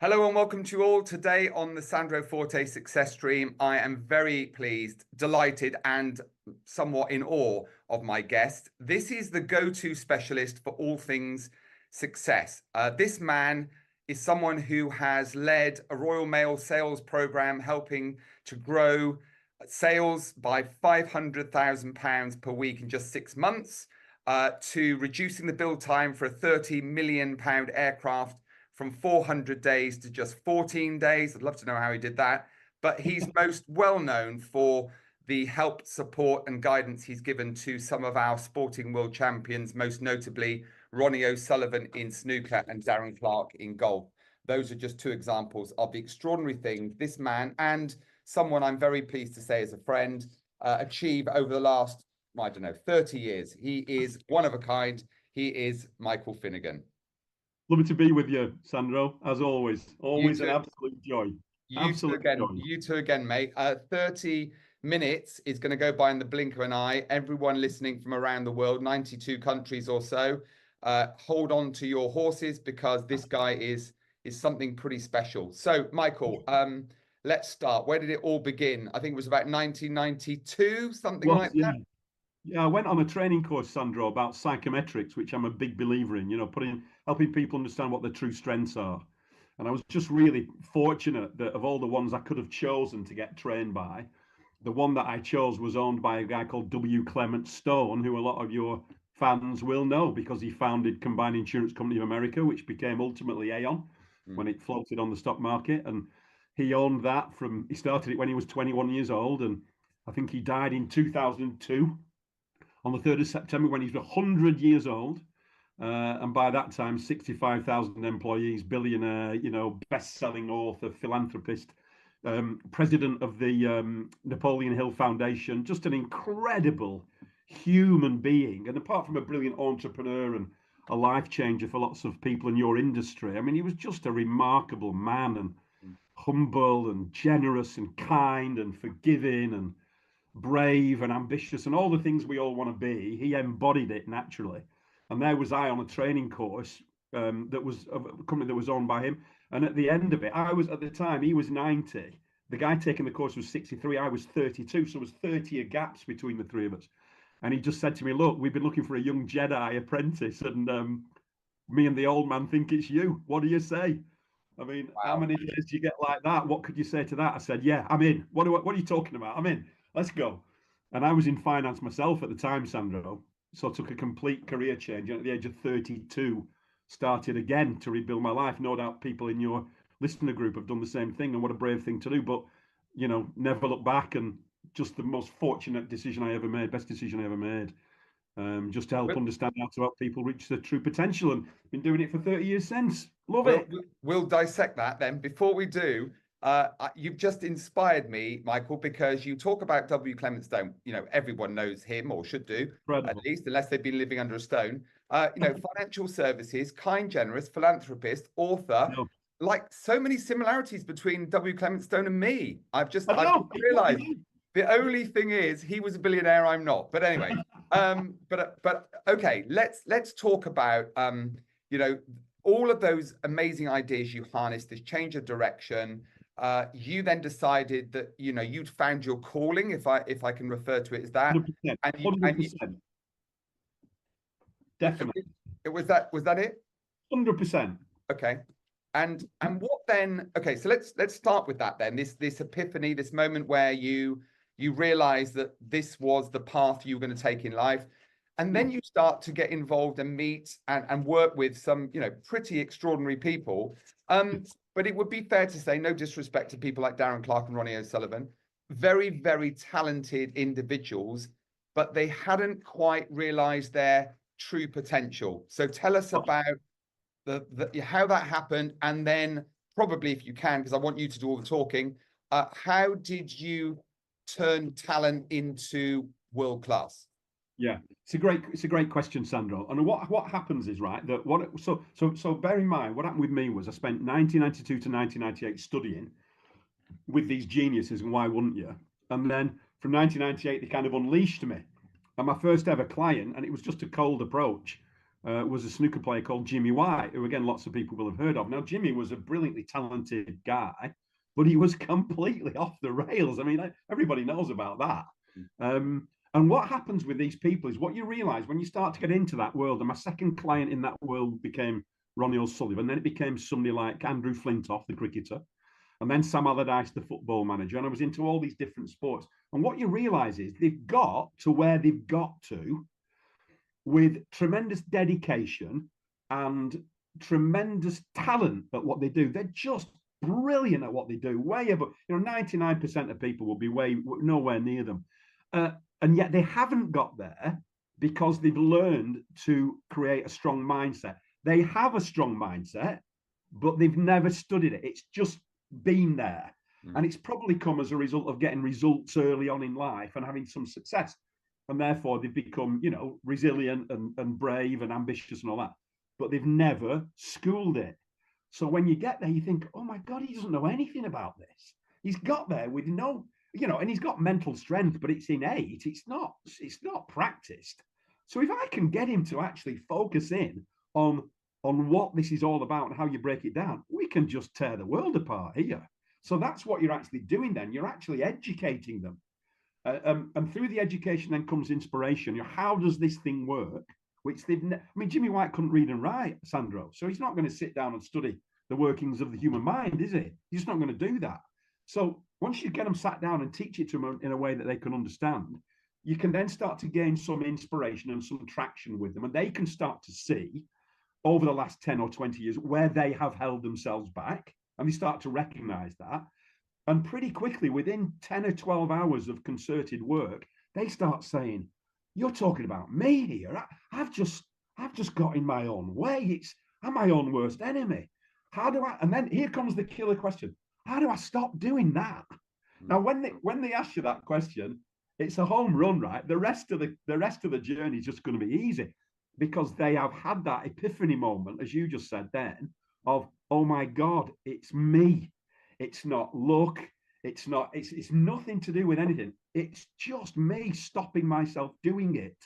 Hello and welcome to you all. Today on the Sandro Forte Success Stream, I am very pleased, delighted, and somewhat in awe of my guest. This is the go-to specialist for all things success. This man is someone who has led a Royal Mail sales program, helping to grow sales by £500,000 per week in just 6 months, to reducing the build time for a £30 million aircraft from 400 days to just 14 days. I'd love to know how he did that. But he's most well known for the help, support, and guidance he's given to some of our sporting world champions, most notably Ronnie O'Sullivan in snooker and Darren Clarke in golf. Those are just two examples of the extraordinary things this man, and someone I'm very pleased to say is a friend, achieve over the last, I don't know, 30 years. He is one of a kind. He is Michael Finnigan. Lovely to be with you, Sandro, as always. Always an absolute joy. You too again, mate. 30 minutes is going to go by in the blink of an eye. Everyone listening from around the world, 92 countries or so, hold on to your horses, because this guy is something pretty special. So, Michael, let's start. Where did it all begin? I think it was about 1992, something like that. Yeah, I went on a training course, Sandro, about psychometrics, which I'm a big believer in, helping people understand what their true strengths are. And I was just really fortunate that of all the ones I could have chosen to get trained by, the one that I chose was owned by a guy called W. Clement Stone, who a lot of your fans will know because he founded Combined Insurance Company of America, which became ultimately Aon when it floated on the stock market. And he owned that he started it when he was 21 years old. And I think he died in 2002. On the 3rd of September when he's 100 years old. And by that time, 65,000 employees, billionaire, best-selling author, philanthropist, president of the Napoleon Hill Foundation, just an incredible human being. And apart from a brilliant entrepreneur and a life changer for lots of people in your industry, I mean, he was just a remarkable man, and humble and generous and kind and forgiving and brave and ambitious and all the things we all want to be. He embodied it naturally. And there was I on a training course that was of a company that was owned by him. And at the end of it, at the time, he was 90. The guy taking the course was 63. I was 32. So there was 30 gaps between the three of us. And he just said to me, look, we've been looking for a young Jedi apprentice. And me and the old man think it's you. What do you say? I mean, wow. How many days do you get like that? What could you say to that? I said, yeah, I'm in. What are you talking about? I'm in. Let's go. And I was in finance myself at the time, Sandro. So I took a complete career change. And at the age of 32, started again to rebuild my life. No doubt people in your listener group have done the same thing. And what a brave thing to do. But, never look back. And just the most fortunate decision I ever made, best decision I ever made. Just to help understand how to help people reach their true potential. And been doing it for 30 years since. Love it. We'll dissect that then. Before we do, you've just inspired me, Michael, because you talk about W. Clement Stone. Everyone knows him, or should do, at least, unless they've been living under a stone. Financial services, kind, generous, philanthropist, author. No. Like so many similarities between W. Clement Stone and me. I've just realized. The only thing is, he was a billionaire. I'm not. But anyway, but okay. Let's talk about all of those amazing ideas you harnessed, this change of direction. You then decided that you'd found your calling, if I can refer to it as that. 100%. And 100%. Definitely. Was that it? 100%. Okay. And what then? Okay, so let's start with that then. This epiphany, this moment where you realize that this was the path you were going to take in life. And then you start to get involved and meet and work with some, pretty extraordinary people. But it would be fair to say, no disrespect to people like Darren Clarke and Ronnie O'Sullivan, very, very talented individuals, but they hadn't quite realized their true potential. So tell us about how that happened. And then probably, if you can, because I want you to do all the talking, how did you turn talent into world class? Yeah, it's a great question, Sandro. And what happens is, right, that so bear in mind, what happened with me was I spent 1992 to 1998 studying with these geniuses, and why wouldn't you? And then from 1998, they kind of unleashed me. And my first ever client, and it was just a cold approach, was a snooker player called Jimmy White, who again lots of people will have heard of. Now Jimmy was a brilliantly talented guy, but he was completely off the rails. I mean, everybody knows about that. And what happens with these people is what you realize when you start to get into that world. And my second client in that world became Ronnie O'Sullivan. Then it became somebody like Andrew Flintoff, the cricketer, and then Sam Allardyce, the football manager. And I was into all these different sports. And what you realize is they've got to where they've got to with tremendous dedication and tremendous talent at what they do. They're just brilliant at what they do. Way above, 99% of people will be nowhere near them. And yet they haven't got there because they've learned to create a strong mindset. They have a strong mindset, but they've never studied it. It's just been there. And it's probably come as a result of getting results early on in life and having some success. And therefore they've become, resilient and brave and ambitious and all that. But they've never schooled it. So when you get there, you think, oh my God, he doesn't know anything about this. He's got there with no, and he's got mental strength, but it's innate. It's not practiced. So if I can get him to actually focus in on what this is all about and how you break it down, we can just tear the world apart here. So that's what you're actually doing then. You're actually educating them. And through the education then comes inspiration. How does this thing work? Which Jimmy White couldn't read and write, Sandro. So he's not going to sit down and study the workings of the human mind, is he? He's just not going to do that. So once you get them sat down and teach it to them in a way that they can understand, you can then start to gain some inspiration and some traction with them. And they can start to see over the last 10 or 20 years where they have held themselves back. And they start to recognize that. And pretty quickly, within 10 or 12 hours of concerted work, they start saying, you're talking about me here. I've just got in my own way. I'm my own worst enemy. How do I? And then here comes the killer question. How do I stop doing that? Now, when they ask you that question, it's a home run, right? The rest of the journey is just going to be easy because they have had that epiphany moment, as you just said then, of, oh my God, it's me. It's not luck. It's nothing to do with anything. It's just me stopping myself doing it.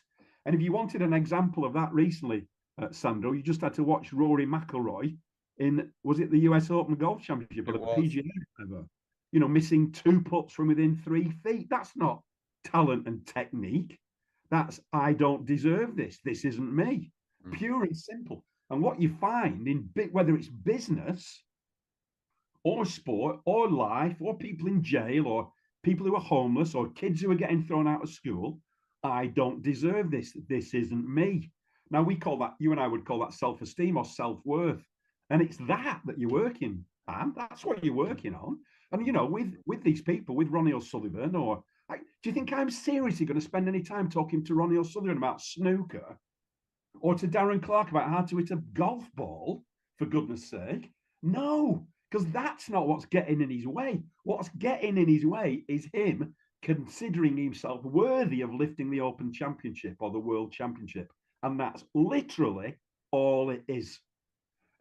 And if you wanted an example of that recently, Sandro, you just had to watch Rory McIlroy was it the US Open Golf Championship or the PGA ever? Missing 2 putts from within 3 feet. That's not talent and technique. That's, I don't deserve this. This isn't me. Pure and simple. And what you find whether it's business or sport or life or people in jail or people who are homeless or kids who are getting thrown out of school, I don't deserve this. This isn't me. Now you and I would call that self-esteem or self-worth. And it's that you're working on. That's what you're working on. And, with these people, with Ronnie O'Sullivan, do you think I'm seriously going to spend any time talking to Ronnie O'Sullivan about snooker or to Darren Clark about how to hit a golf ball, for goodness sake? No, because that's not what's getting in his way. What's getting in his way is him considering himself worthy of lifting the Open Championship or the World Championship. And that's literally all it is.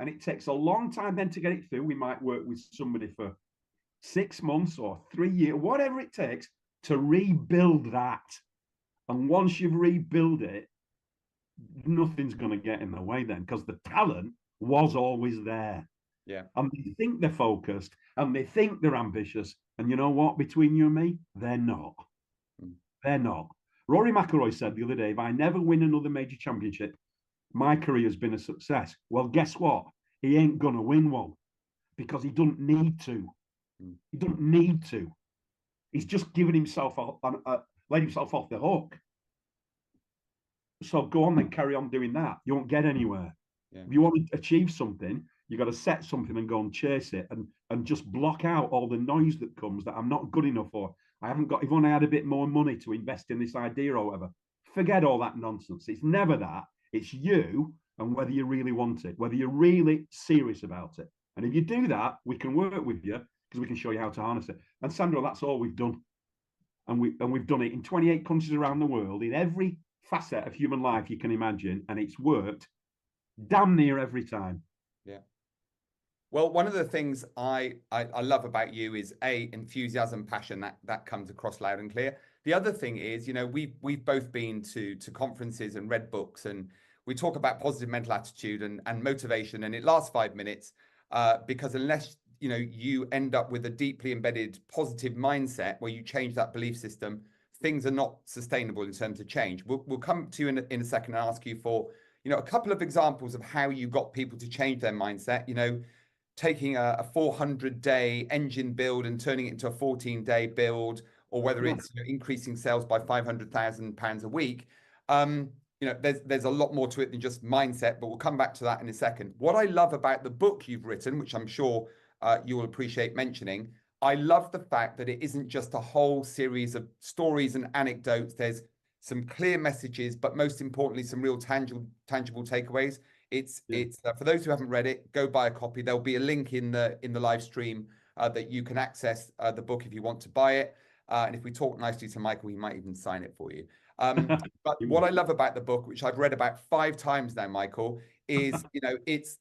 And it takes a long time then to get it through. We might work with somebody for 6 months or 3 years, whatever it takes to rebuild that. And once you've rebuilt it, nothing's going to get in the way then because the talent was always there. Yeah. And they think they're focused and they think they're ambitious. And you know what? Between you and me, they're not. They're not. Rory McIlroy said the other day, if I never win another major championship, my career has been a success. Well, guess what? He ain't going to win one because he doesn't need to. He doesn't need to. He's just giving himself, let himself off the hook. So go on then, carry on doing that. You won't get anywhere. Yeah. If you want to achieve something, you got to set something and go and chase it and just block out all the noise that comes that I'm not good enough for. If only I had a bit more money to invest in this idea or whatever. Forget all that nonsense. It's never that. It's you and whether you really want it, whether you're really serious about it. And if you do that, we can work with you because we can show you how to harness it. And Sandro, that's all we've done. And we've done it in 28 countries around the world, in every facet of human life you can imagine, and it's worked damn near every time. Yeah. Well, one of the things I love about you is enthusiasm, passion that comes across loud and clear. The other thing is, we've both been to conferences and read books, and we talk about positive mental attitude and motivation, and it lasts 5 minutes, because unless you end up with a deeply embedded positive mindset where you change that belief system, things are not sustainable in terms of change. We'll come to you in a second and ask you for a couple of examples of how you got people to change their mindset. Taking a 400-day engine build and turning it into a 14-day build, or whether it's increasing sales by £500,000 a week. There's a lot more to it than just mindset, but we'll come back to that in a second. What I love about the book you've written, which I'm sure you will appreciate mentioning, I love the fact that it isn't just a whole series of stories and anecdotes. There's some clear messages, but most importantly, some real tangible takeaways. It's for those who haven't read it, go buy a copy. There'll be a link in the live stream that you can access the book if you want to buy it. And if we talk nicely to Michael, he might even sign it for you. But what I love about the book, which I've read about 5 times now, Michael, is it's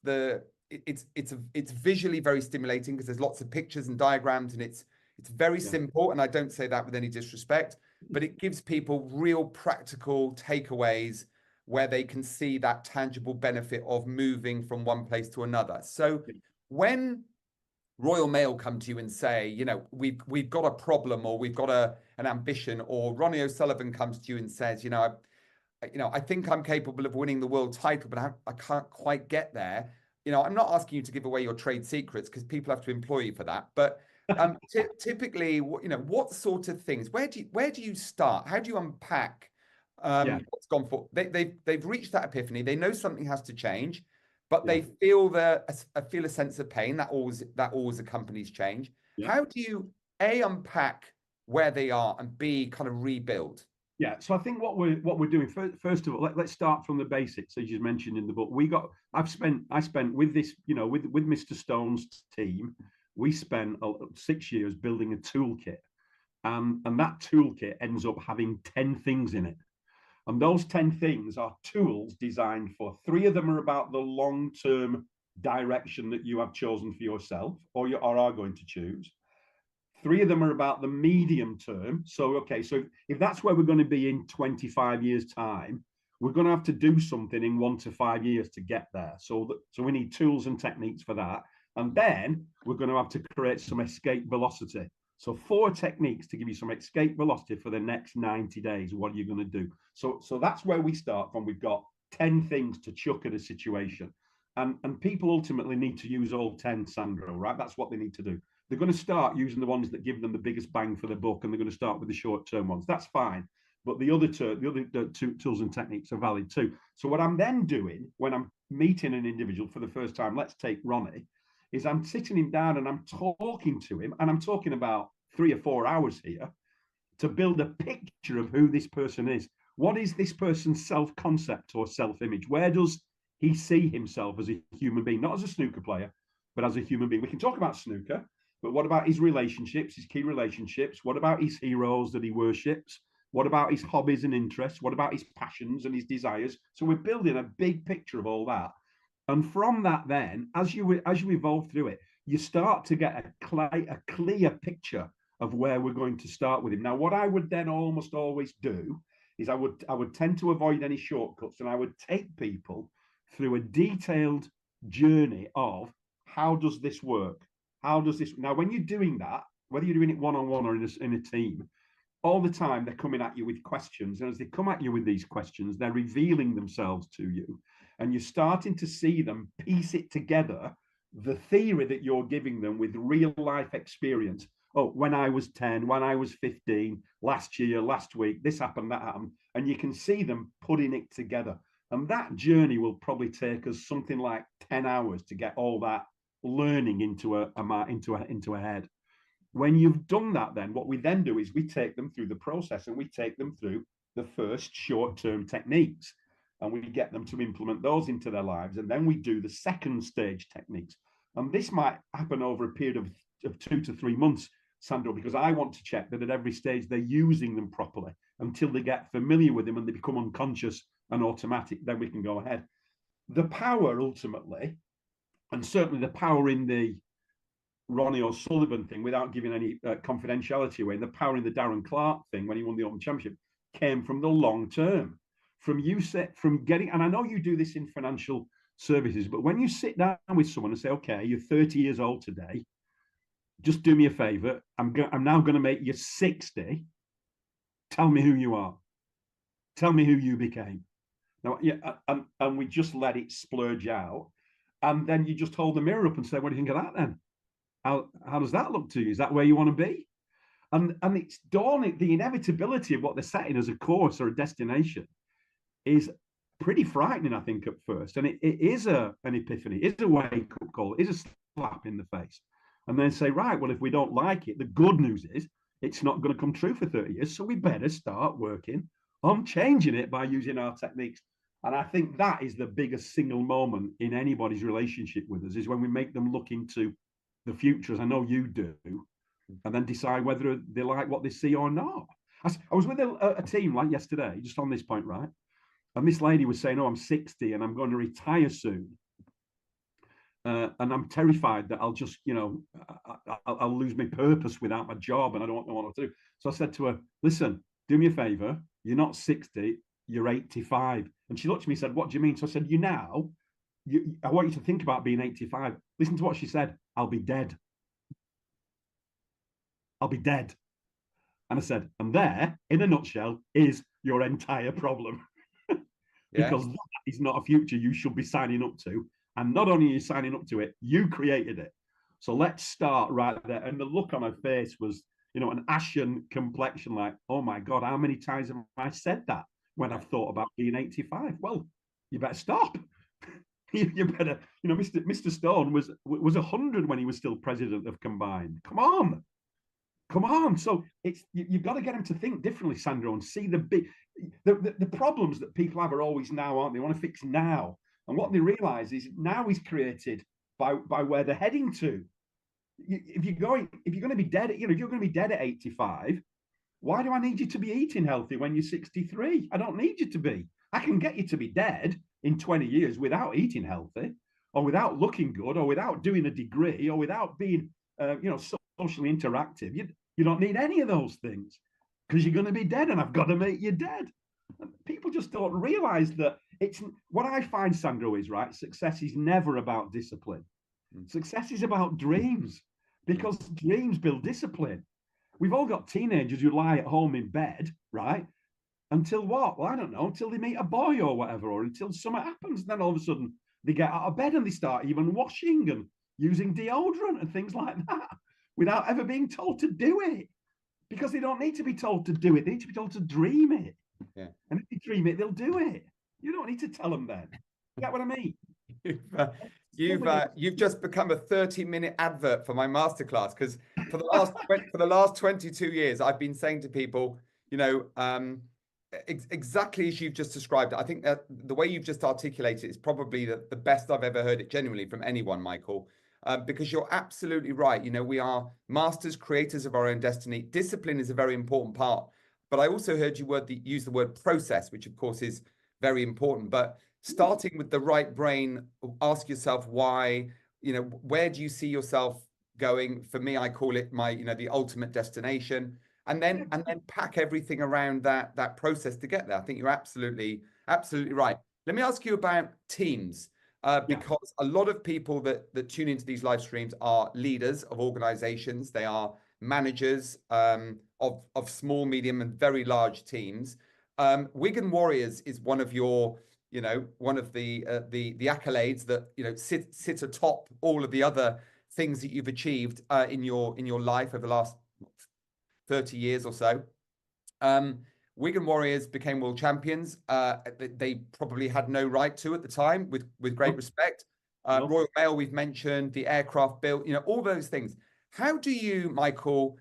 visually very stimulating because there's lots of pictures and diagrams, and it's very simple. And I don't say that with any disrespect, but it gives people real practical takeaways where they can see that tangible benefit of moving from one place to another. So when Royal Mail come to you and say, we've got a problem, or we've got an ambition, or Ronnie O'Sullivan comes to you and says, I think I'm capable of winning the world title, but I can't quite get there. I'm not asking you to give away your trade secrets because people have to employ you for that. But typically, what sort of things? Where do you start? How do you unpack what's gone for? They've reached that epiphany. They know something has to change, but they feel a sense of pain that always accompanies change. How do you unpack where they are, and B, kind of rebuild? Yeah, so I think what we're doing first of all, let's start from the basics, as you mentioned in the book. I spent with this, with Mr. Stone's team, we spent 6 years building a toolkit, and that toolkit ends up having 10 things in it, and those 10 things are tools designed for 3 of them are about the long-term direction that you have chosen for yourself, or are going to choose. 3 of them are about the medium term. So if that's where we're going to be in 25 years time, we're going to have to do something in 1 to 5 years to get there. So we need tools and techniques for that. And then we're going to have to create some escape velocity. So 4 techniques to give you some escape velocity for the next 90 days. What are you going to do? So that's where we start from. We've got 10 things to chuck at a situation. And people ultimately need to use all 10, Sandro, right? That's what they need to do. They're going to start using the ones that give them the biggest bang for the buck, and they're going to start with the short-term ones. That's fine. But the other 2 tools and techniques are valid too. So what I'm then doing when I'm meeting an individual for the first time, let's take Ronnie, is I'm sitting him down and I'm talking to him, and I'm talking about 3 or 4 hours here to build a picture of who this person is. What is this person's self-concept or self-image? Where does he see himself as a human being, not as a snooker player, but as a human being? We can talk about snooker, but what about his relationships, his key relationships? What about his heroes that he worships? What about his hobbies and interests? What about his passions and his desires? So we're building a big picture of all that. And from that, then, as you evolve through it, you start to get a clear picture of where we're going to start with him. Now, what I would then almost always do is I would tend to avoid any shortcuts, and I would take people through a detailed journey of how does this work? How does this now? When you're doing that, whether you're doing it one-on-one or in a team, all the time they're coming at you with questions, and as they come at you with these questions, they're revealing themselves to you, and you're starting to see them piece it together, the theory that you're giving them with real life experience. Oh, when I was 10, when I was 15, last year, last week, this happened, that happened, and you can see them putting it together. And that journey will probably take us something like 10 hours to get all that learning into a head. When you've done that, then what we then do is we take them through the process, and we take them through the first short-term techniques, and we get them to implement those into their lives. And then we do the second stage techniques. And this might happen over a period of 2 to 3 months, Sandro, because I want to check that at every stage they're using them properly until they get familiar with them and they become unconscious and automatic. Then we can go ahead. The power ultimately, and certainly the power in the Ronnie O'Sullivan thing, without giving any confidentiality away, and the power in the Darren Clark thing when he won the Open Championship, came from the long term. from getting, and I know you do this in financial services, but when you sit down with someone and say, okay, you're 30 years old today, just do me a favor. I'm now going to make you 60. Tell me who you are. Tell me who you became. Now, yeah, and we just let it splurge out. And then you just hold the mirror up and say, what do you think of that then? How does that look to you? Is that where you want to be? And it's dawning, the inevitability of what they're setting as a course or a destination is pretty frightening, I think, at first. And it is an epiphany, it is a wake-up call, it is a slap in the face. And then say, right, well, if we don't like it, the good news is it's not going to come true for 30 years. So we better start working on changing it by using our techniques. And I think that is the biggest single moment in anybody's relationship with us, is when we make them look into the future, as I know you do, and then decide whether they like what they see or not. I was with a team like yesterday, just on this point, right? And this lady was saying, oh, I'm 60 and I'm going to retire soon. And I'm terrified that I'll just, I'll lose my purpose without my job and I don't know what to do. So I said to her, listen, do me a favor. You're not 60, you're 85. And she looked at me and said, what do you mean? So I said, I want you to think about being 85. Listen to what she said. I'll be dead. I'll be dead. And I said, and there, in a nutshell, is your entire problem. Because that is not a future you should be signing up to. And not only are you signing up to it, you created it. So let's start right there. And the look on her face was, an ashen complexion, like, oh my God, how many times have I said that when I've thought about being 85? Well, you better stop. You better, Mr. Stone was 100 when he was still president of Combined. Come on. So you've got to get him to think differently, Sandro, and see the problems that people have are always now, aren't they? They want to fix now. And what they realize is now is created by where they're heading to. If you're going to be dead, if you're going to be dead at 85, why do I need you to be eating healthy when you're 63? I don't need you to be. I can get you to be dead in 20 years without eating healthy, or without looking good, or without doing a degree, or without being, socially interactive. You don't need any of those things, because you're going to be dead, and I've got to make you dead. People just don't realize that it's what I find, Sandro, is right. Success is never about discipline. Success is about dreams, because dreams build discipline. We've all got teenagers who lie at home in bed, right? Until what? Well, I don't know, until they meet a boy or whatever, or until something happens. And then all of a sudden they get out of bed and they start even washing and using deodorant and things like that without ever being told to do it. Because they don't need to be told to do it. They need to be told to dream it. Yeah. And if they dream it, they'll do it. You don't need to tell them then. You get what I mean? You've just become a 30-minute advert for my masterclass, because for the last 22 years I've been saying to people, exactly as you've just described it. I think that the way you've just articulated it is probably the best I've ever heard it genuinely from anyone, Michael, because you're absolutely right. We are masters, creators of our own destiny. Discipline is a very important part, but I also heard you use the word process, which of course is very important. But starting with the right brain, ask yourself why, where do you see yourself going? For me, I call it the ultimate destination, and then pack everything around that process to get there. I think you're absolutely right. Let me ask you about teams, because a lot of people that tune into these live streams are leaders of organizations. They are managers of small, medium, and very large teams. Wigan Warriors is one of your, one of the accolades that sit atop all of the other things that you've achieved in your life over the last 30 years or so. Wigan Warriors became world champions. They probably had no right to at the time, with great respect. Royal Mail, we've mentioned, the aircraft built, all those things. How do you, Michael,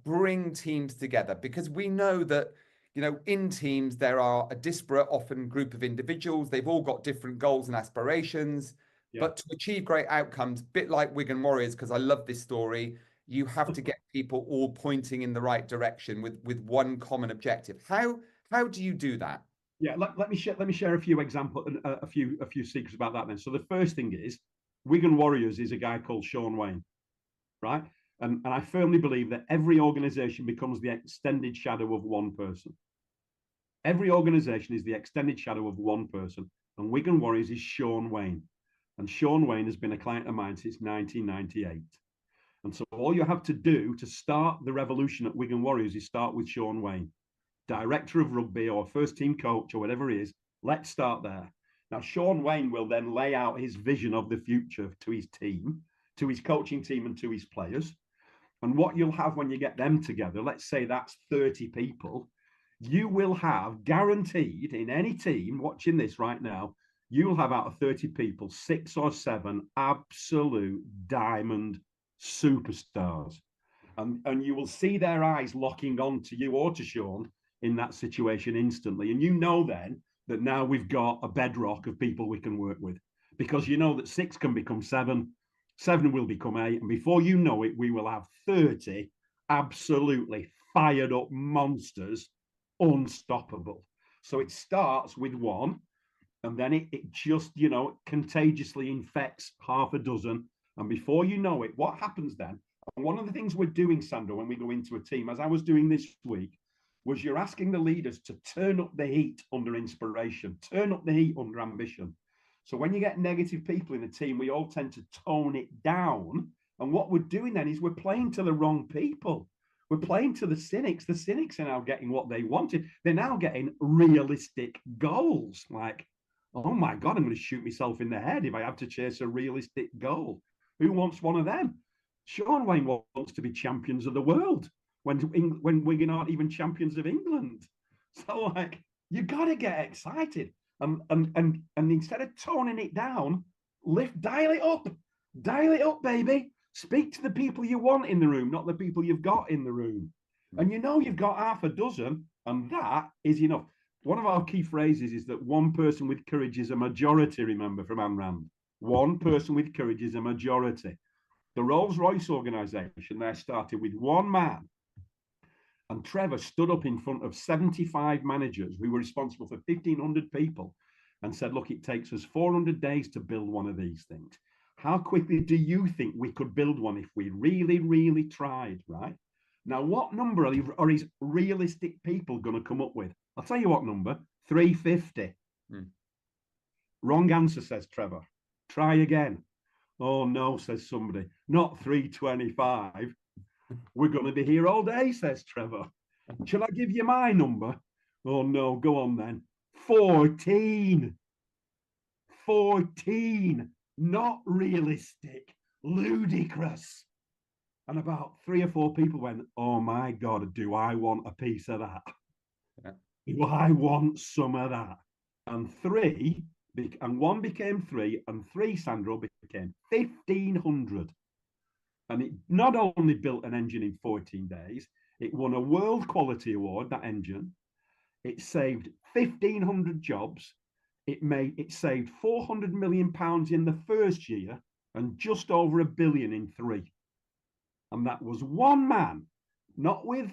bring teams together? Because we know that, in teams, there are a disparate, often group of individuals. They've all got different goals and aspirations. But to achieve great outcomes, a bit like Wigan Warriors, because I love this story, you have to get people all pointing in the right direction with one common objective. How do you do that? Yeah, let me share a few examples, a few secrets about that then. So the first thing is, Wigan Warriors is a guy called Sean Wayne, right? And I firmly believe that every organization becomes the extended shadow of one person. Every organisation is the extended shadow of one person, and Wigan Warriors is Sean Wayne. And Sean Wayne has been a client of mine since 1998. And so all you have to do to start the revolution at Wigan Warriors is start with Sean Wayne, director of rugby or first team coach or whatever he is. Let's start there. Now, Sean Wayne will then lay out his vision of the future to his team, to his coaching team, and to his players. And what you'll have when you get them together, let's say that's 30 people, you will have guaranteed in any team watching this right now, you'll have out of 30 people, 6 or 7 absolute diamond superstars. And you will see their eyes locking on to you or to Sean in that situation instantly. And you know then that now we've got a bedrock of people we can work with, because you know that 6 can become 7, 7 will become 8, and before you know it, we will have 30 absolutely fired up monsters, unstoppable. So it starts with 1, and then it just, you know, contagiously infects half a dozen. And before you know it, what happens then? And one of the things we're doing, Sandra, when we go into a team, as I was doing this week, was you're asking the leaders to turn up the heat under inspiration, turn up the heat under ambition. So when you get negative people in a team, we all tend to tone it down. And what we're doing then is we're playing to the wrong people. We're playing to the cynics. The cynics are now getting what they wanted. They're now getting realistic goals. Like, oh my God, I'm going to shoot myself in the head if I have to chase a realistic goal. Who wants one of them? Sean Wayne wants to be champions of the world when Wigan aren't even champions of England. So, like, you got to get excited. And instead of toning it down, dial it up, baby. Speak to the people you want in the room, not the people you've got in the room. And you know you've got half a dozen, and that is enough. One of our key phrases is that one person with courage is a majority, remember, from Ayn Rand. One person with courage is a majority. The Rolls-Royce organisation there started with 1 man. And Trevor stood up in front of 75 managers who were responsible for 1,500 people and said, look, it takes us 400 days to build one of these things. How quickly do you think we could build one if we really, really tried, right? Now, what number are these realistic people going to come up with? I'll tell you what number, 350. Wrong answer, says Trevor. Try again. Oh, no, says somebody. Not 325. We're going to be here all day, says Trevor. Shall I give you my number? Oh, no, go on then. 14. 14. Not realistic. Ludicrous. And about 3 or 4 people went, oh, my God, do I want a piece of that? Yeah. Do I want some of that? And 1 became 3, and 3, Sandro, became 1,500. And it not only built an engine in 14 days, it won a world quality award, that engine. It saved 1,500 jobs. It saved £400 million in the first year and just over £1 billion in 3. And that was 1 man, not with,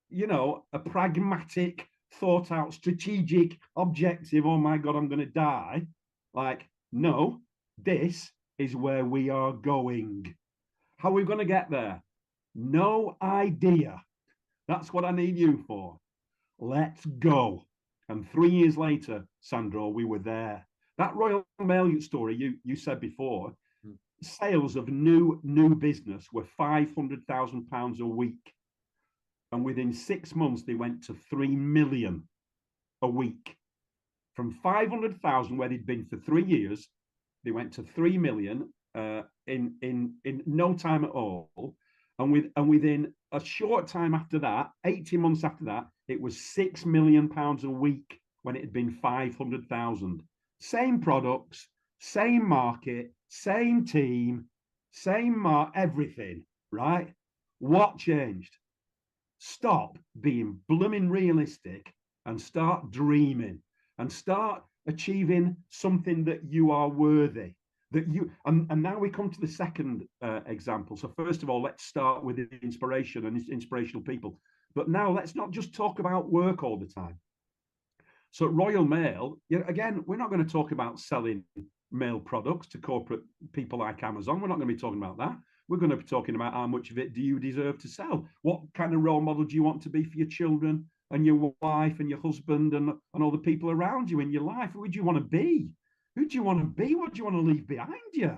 you know, a pragmatic, thought out, strategic objective. Oh my God, I'm going to die. Like, no, this is where we are going. How are we going to get there? No idea. That's what I need you for. Let's go. And 3 years later, Sandro, we were there. That Royal Mail story you said before, sales of new business were £500,000 a week. And within 6 months, they went to 3 million a week. From 500,000, where they'd been for 3 years, they went to 3 million in no time at all. And within a short time after that, 18 months after that, it was £6 million a week when it had been 500,000. Same products, same market, same team, everything, right? What changed? Stop being blooming realistic and start dreaming and start achieving something that you are worthy. And now we come to the second example. So first of all, let's start with the inspiration and inspirational people. But now let's not just talk about work all the time. So at Royal Mail, again, we're not going to talk about selling mail products to corporate people like Amazon. We're not going to be talking about that. We're going to be talking about how much of it do you deserve to sell? What kind of role model do you want to be for your children and your wife and your husband and all the people around you in your life. Who do you want to be? Who do you want to be? What do you want to leave behind you?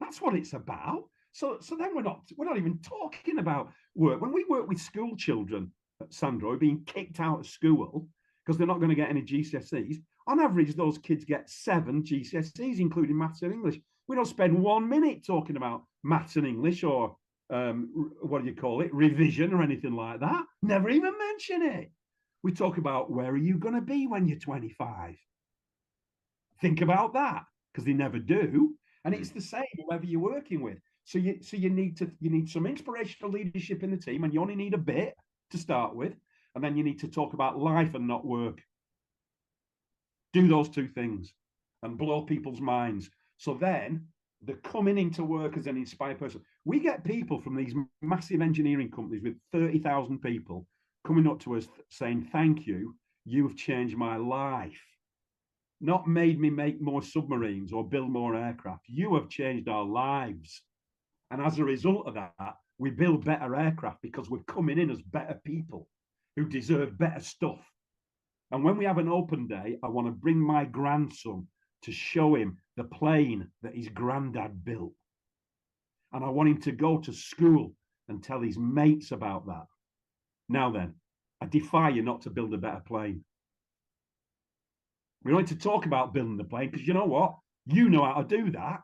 That's what it's about. So then we're not even talking about work. When we work with school children, Sandro, being kicked out of school because they're not going to get any GCSEs, on average, those kids get 7 GCSEs, including maths and English. We don't spend 1 minute talking about maths and English or what do you call it, revision or anything like that. Never even mention it. We talk about where are you going to be when you're 25? Think about that, because they never do. And it's the same whoever you're working with. So you need some inspirational leadership in the team, and you only need a bit to start with, and then you need to talk about life and not work. Do those 2 things and blow people's minds. So then they're coming into work as an inspired person. We get people from these massive engineering companies with 30,000 people coming up to us saying, thank you, you've changed my life. Not made me make more submarines or build more aircraft. You have changed our lives. And as a result of that, we build better aircraft because we're coming in as better people who deserve better stuff. And when we have an open day, I want to bring my grandson to show him the plane that his granddad built. And I want him to go to school and tell his mates about that. Now then, I defy you not to build a better plane. We don't need to talk about building the plane because you know what? You know how to do that.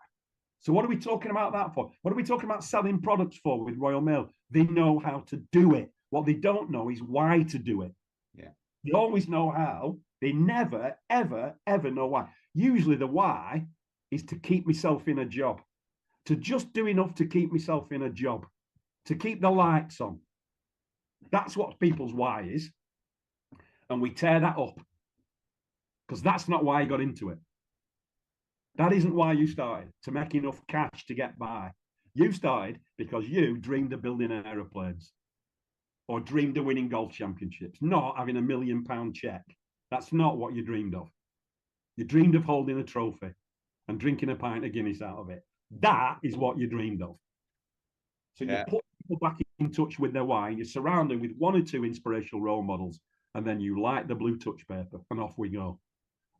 So what are we talking about that for? What are we talking about selling products for with Royal Mail? They know how to do it. What they don't know is why to do it. Yeah. They always know how. They never, ever, ever know why. Usually the why is to keep myself in a job, to just do enough to keep myself in a job, to keep the lights on. That's what people's why is. And we tear that up because that's not why you got into it. That isn't why you started, to make enough cash to get by. You started because you dreamed of building aeroplanes or dreamed of winning golf championships, not having £1 million check. That's not what you dreamed of. You dreamed of holding a trophy and drinking a pint of Guinness out of it. That is what you dreamed of. So you put people back in touch with their why, and you surround them with 1 or 2 inspirational role models, and then you light the blue touch paper, and off we go.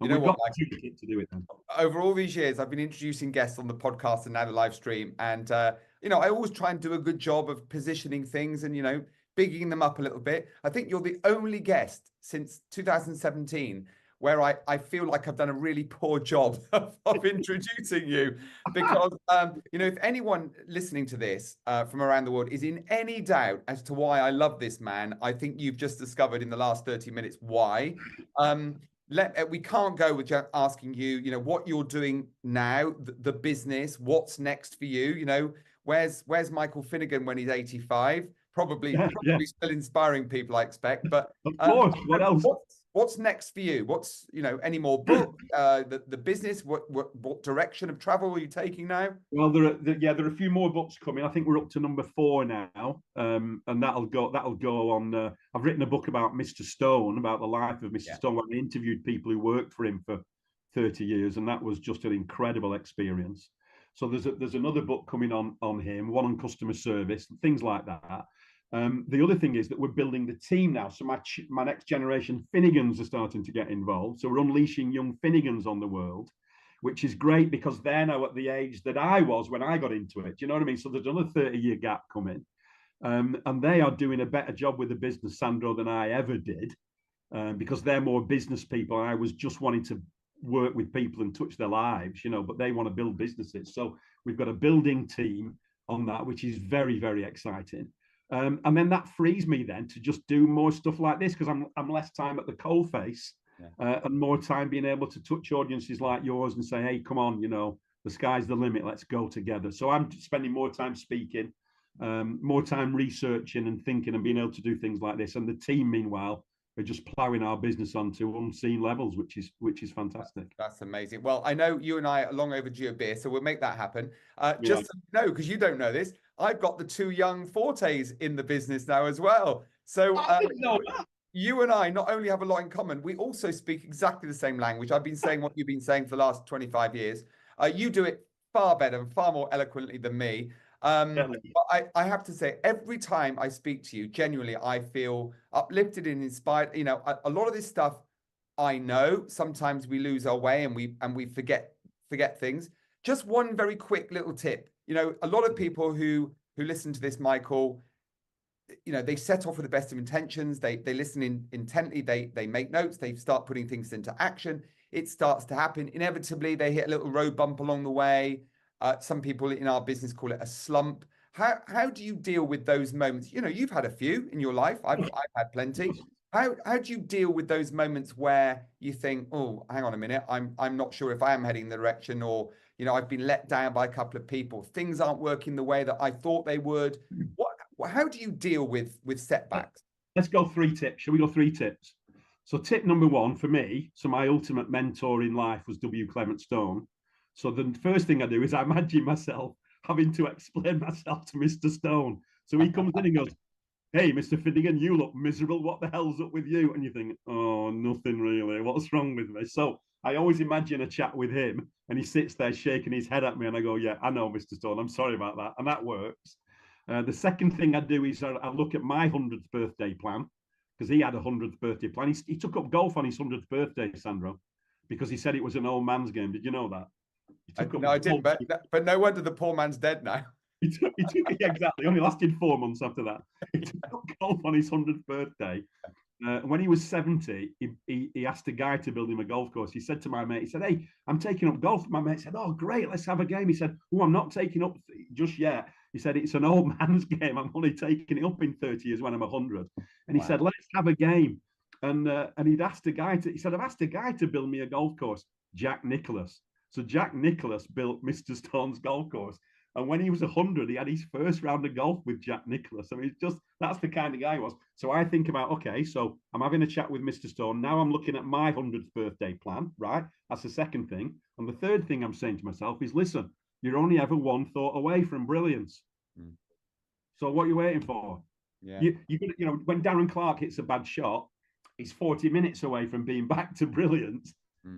And you know what, we've got to do it then. Over all these years, I've been introducing guests on the podcast and now the live stream. And, I always try and do a good job of positioning things and, bigging them up a little bit. I think you're the only guest since 2017 where I feel like I've done a really poor job of introducing you. Because, if anyone listening to this from around the world is in any doubt as to why I love this man, I think you've just discovered in the last 30 minutes why. We can't go with asking you, what you're doing now, the business, what's next for you, where's Michael Finnigan when he's 85? Probably still inspiring people, I expect. But of course, what else? What's next for you? What's any more books? The business? What direction of travel are you taking now? Well, there are a few more books coming. I think we're up to number 4 now, and that'll go on. I've written a book about Mr. Stone, about the life of Mr. Stone, where I interviewed people who worked for him for 30 years, and that was just an incredible experience. So there's another book coming on him, one on customer service, things like that. The other thing is that we're building the team now. So my next generation Finnigans are starting to get involved. So we're unleashing young Finnigans on the world, which is great because they're now at the age that I was when I got into it. Do you know what I mean? So there's another 30-year gap coming. And they are doing a better job with the business, Sandro, than I ever did, because they're more business people. I was just wanting to work with people and touch their lives, but they want to build businesses. So we've got a building team on that, which is very, very exciting. And then that frees me then to just do more stuff like this because I'm less time at the coalface and more time being able to touch audiences like yours and say, hey, come on, the sky's the limit. Let's go together. So I'm spending more time speaking, more time researching and thinking and being able to do things like this. And the team, meanwhile, are just ploughing our business onto unseen levels, which is fantastic. That's amazing. Well, I know you and I are long overdue a beer, so we'll make that happen. Just so you know, because you don't know this, I've got the 2 young Fortes in the business now as well. So you and I not only have a lot in common, we also speak exactly the same language. I've been saying what you've been saying for the last 25 years. You do it far better and far more eloquently than me. But I have to say, every time I speak to you, genuinely, I feel uplifted and inspired. You know, a lot of this stuff I know. Sometimes we lose our way and we forget things. Just one very quick little tip. You know, a lot of people who listen to this, Michael, you know, they set off with the best of intentions. They listen intently. They make notes. They start putting things into action. It starts to happen. Inevitably, they hit a little road bump along the way. Some people in our business call it a slump. How do you deal with those moments? You know, you've had a few in your life. I've had plenty. How do you deal with those moments where you think, oh, hang on a minute, I'm not sure if I am heading in the direction, or you know, I've been let down by a couple of people. Things aren't working the way that I thought they would. How do you deal with setbacks? Let's go 3 tips. Shall we go 3 tips? So tip number 1 for me, so my ultimate mentor in life was W. Clement Stone. So the first thing I do is I imagine myself having to explain myself to Mr. Stone. So he comes in and goes, hey, Mr. Finnigan, you look miserable. What the hell's up with you? And you think, oh, nothing really. What's wrong with me? So I always imagine a chat with him and he sits there shaking his head at me and I go, yeah, I know, Mr. Stone. I'm sorry about that. And that works. The second thing I do is I look at my 100th birthday plan, because he had a 100th birthday plan. He took up golf on his 100th birthday, Sandro, because he said it was an old man's game. Did you know that? No, I didn't, but no wonder the poor man's dead now. He took it exactly. Only lasted 4 months after that. He took up golf on his 100th birthday. When he was 70, he asked a guy to build him a golf course. He said to my mate, he said, hey, I'm taking up golf. My mate said, oh, great, let's have a game. He said, oh, I'm not taking up just yet. He said, it's an old man's game. I'm only taking it up in 30 years when I'm 100. And he said, let's have a game. And he'd asked a guy he said, I've asked a guy to build me a golf course, Jack Nicklaus. So Jack Nicklaus built Mr. Stone's golf course. And when he was 100, he had his first round of golf with Jack Nicklaus. I mean, that's the kind of guy he was. So I think about, okay, so I'm having a chat with Mr. Stone. Now I'm looking at my 100th birthday plan, right? That's the second thing. And the third thing I'm saying to myself is, listen, you're only ever one thought away from brilliance. So what are you waiting for? Yeah. You know, when Darren Clarke hits a bad shot, he's 40 minutes away from being back to brilliance.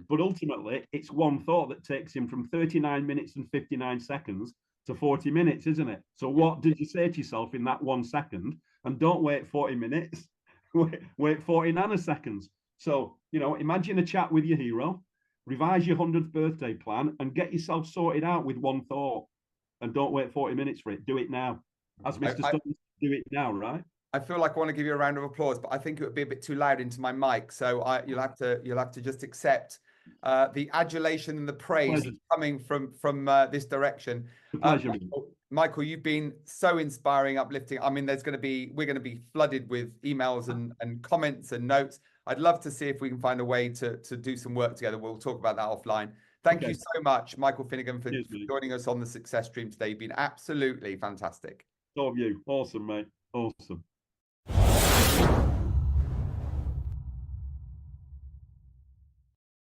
But ultimately, it's one thought that takes him from 39 minutes and 59 seconds to 40 minutes, isn't it? So what did you say to yourself in that 1 second? And don't wait 40 minutes, wait 40 nanoseconds. So, you know, imagine a chat with your hero, revise your 100th birthday plan and get yourself sorted out with one thought. And don't wait 40 minutes for it. Do it now. As Mr. Stone, do it now, right? I feel like I want to give you a round of applause, but I think it would be a bit too loud into my mic. So you'll have to just accept the adulation and the praise that's coming from this direction. Michael, you've been so inspiring, uplifting. I mean, we're going to be flooded with emails and comments and notes. I'd love to see if we can find a way to do some work together. We'll talk about that offline. Thank you so much, Michael Finnigan, for joining us on the Success Stream today. You've been absolutely fantastic. So have you. Awesome, mate. Awesome.